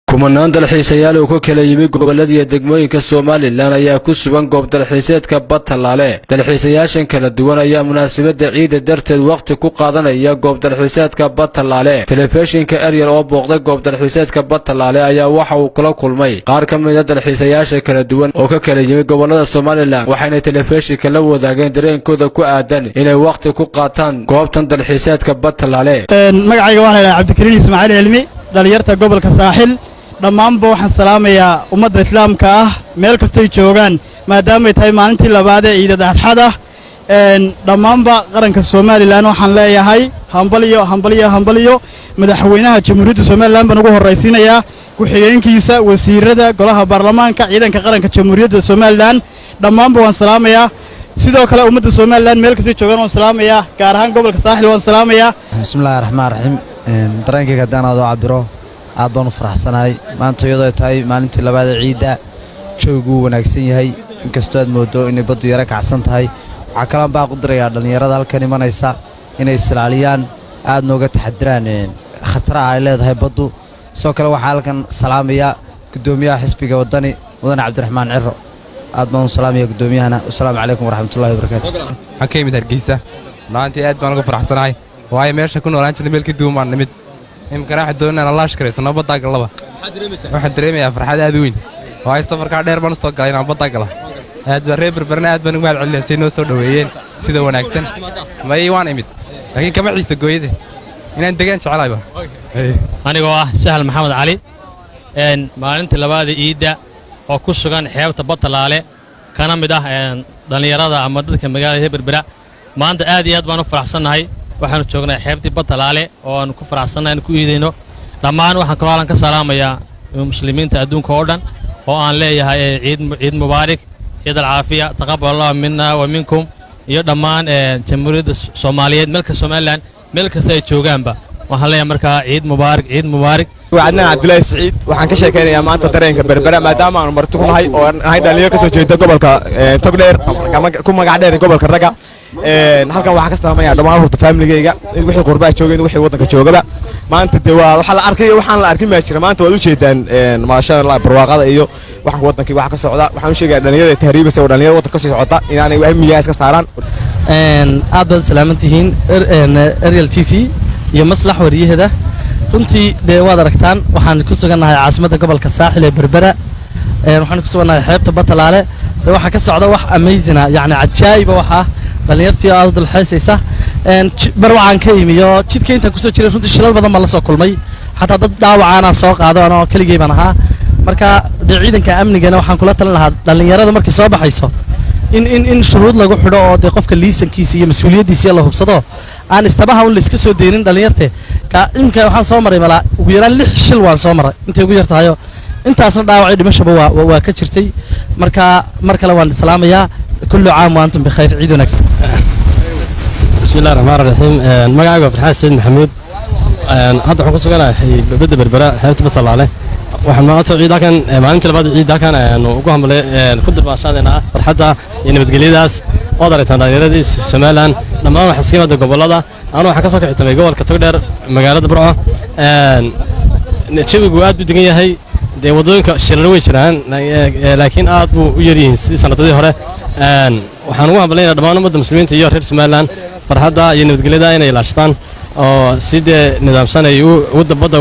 kumanaan dalxiisayaal oo ka kala yimid gobollada iyo degmooyinka Soomaaliland ayaa ku sugan goob dalxiiseedka Batalaale. Dalxiisayaashan kala duwan ayaa munaasabadda ciida darteed waqti ku qaadanaya goob dalxiiseedka Batalaale. Telefishinka Ariel oo booqday goob dalxiiseedka Batalaale ayaa waxa uu kala kulmay qaar ka mid ah dalxiisayaasha kala duwan oo ka kala yimid gobollada Soomaaliland, waxayna telefishinka la wadaageen dareenkooda ku aadan inay waqti ku qaataan goobtan dalxiiseedka Batalaale. magacayga waxaan ilaa Cabdikariin Ismaaciil Cilmi, dhalinyarta gobolka Saaxil. dhammaanba waxaan salaamayaa ummadda islaamka ah meel kastay joogaan maadaama ay tahay maalintii labaad ee ciidda Adxada. dhammaanba qaranka Soomaaliland waxaan leeyahay hambaliyo madaxweynaha Jamhuuriyadda Soomaaliland baan ugu horeysiinayaa ku-xigeenkiisa, wasiirada, golaha baarlamaanka, ciidanka qaranka Jamhuuriyadda Soomaaliland. dhammaanba waan salaamayaa. sidoo kale ummadda Soomaaliland meel kastay joogaan waan salaamayaa, gaar ahaan gobolka Saaxil waan salaamayaa. bismillaahir rahmaanir rahiim. dareenkayga haddaan aad u cabiro aad baan u faraxsanahay maanta iyadoo ay tahay maalintii labaad ee ciidda. joogu wanaagsan yahay inkastoo aad moodo inay baddu yara kacsan tahay. waxaa kalaan baa u dirayaa dhallinyarada halkan imanaysa inay islaaliyaan, aad nooga taxadiraan khataraha ay leedahay baddu. sidoo kale waxaa halkan salaamaya guddoomiyaha xisbiga waddani mudane cabdiraxmaan ciro. aad baan u salaamaya guddoomiyahana. wasalaamu calaykum waraxmatullahi wabarakaatu. waxaan ka yimid Hargeysa, maanta aad baan uga faraxsanahay waayo meesha ku noolaan jirnay meel ka duwan baan nimid. imkana waxaan doonaynaa Allah shukreysano badda galaba. waxaan dareemayaa farxad aad u weyn waayo safarka dheer baan soo galay inaan badda gala. aad baan reer Berberna aad baan ugu mahadcelinayaa si noo soo dhaweeyeen sida wanaagsan. may waan imid laakiin kama xiiso gooyade inaan degaan jecelahay baan. anigoo ah Sahal Maxamed Cali maalintii labaad ee ciidda oo ku sugan xeebta Batalaale kana mid ah dhalinyarada ama dadka magaalada Berbera. maanta aad iyo aad baan u faraxsanahay. waxaanu joognaa xeebtii Batalaale oo aan ku faraxsanahay in ku iideyno. dhammaan waxaan kaloo ka salaamayaa muslimiinta adduunka oo dhan oo aan leeyahay ciid mubaarak, ciid alcaafiya, taqabbalallahu minna wa minkum, iyo dhammaan jamhuuriyadda Soomaaliyeed meel kasta Soomaaliland meel kasta ay joogaanba waxaan leeyahay markaa ciid mubaarak. وعدنا عبد الله سعيد waxaan ka sheekeynayaa maanta dareenka Berbera maadaama aan marti ku nahay oo aan dhalinyaro ka soo jeedo gobolka Togdheer ku magac dheer gobolka Raga. halkan waxaan ka salaamayaa dhammaan horta family-gayga wixii qurbaa joogeen wixii wadanka joogaba. maanta waxa la arkay waxaan la arkin ma jira. maanta waad u jeedaan maasha Allah barwaaqada iyo waxa wadankii waxa ka socda. waxaan u sheegayaa dhalinyarada tahriibisa oo dhalinyarada wadanka ka soo socota inaanay ahmiyaas ka saaraan. aad baad salaamantihiin Ariel TV iyo maslax wariyahada. runtii dee waad aragtaan waxaan ku sugannahay caasimadda gobolka Saaxil ee Berbera. waxaan ku sugannahay xeebta Batalaale. waxa ka socda wax amazing ah, yacni cajaa'ib waxa dhalinyartii aad dalxiisaysa. bar waxaan ka imiyo jidka intaan ku soo jiray runtii shilal badan baan la soo kulmay, xataa dad dhaawacaana soo qaado anoo keligay baan ahaa. marka ciidanka amnigana waxaan kula talin lahaa dhalinyarada markay soo baxayso in shuruud lagu xidho oo dee qofka liisankiisa iyo mas'uuliyaddiisa la hubsado, aan istabaha un la iska soo deynin dhalinyarte. imka waxaan soo maray malaa ugu yaraan 6 shil waan soo maray intay ugu yartahay, intaasna dhaawacay dhimashaba waa ka jirtay. marka mar kale waan salaamayaa. kullu caam wa antum bikhayr. ciid wanaagsan. bismillaahir rahmaanir rahiim. magacayga Farxaan Said Maxamuud. hadda waxaan ku suganahay badda Berbera xeebta Batalaale. waxaan maanta ciidakan maalintii labaad ciidakan ugu hambalay ku dirbaashadeena farxadda iyo nabadgelyadaas oo daraytaan dhalinyarada Soomaaliland dhammaan waxa iska wada gobolada. anoo waxa ka soo kicitay gobolka Togdheer magaalada Burco. jawigu aad u degan yahay. dee wadooyinka shilal way jiraan laakiin aad buu u yar yihiin sidii sanadadii hore. waxaan ugu hambaleynayaa dhammaan ummadda muslimiinta iyo reer Soomaaliland farxadda iyo nabadgelyada inay ilaashadaan oo sidee nidaamsan ay u badda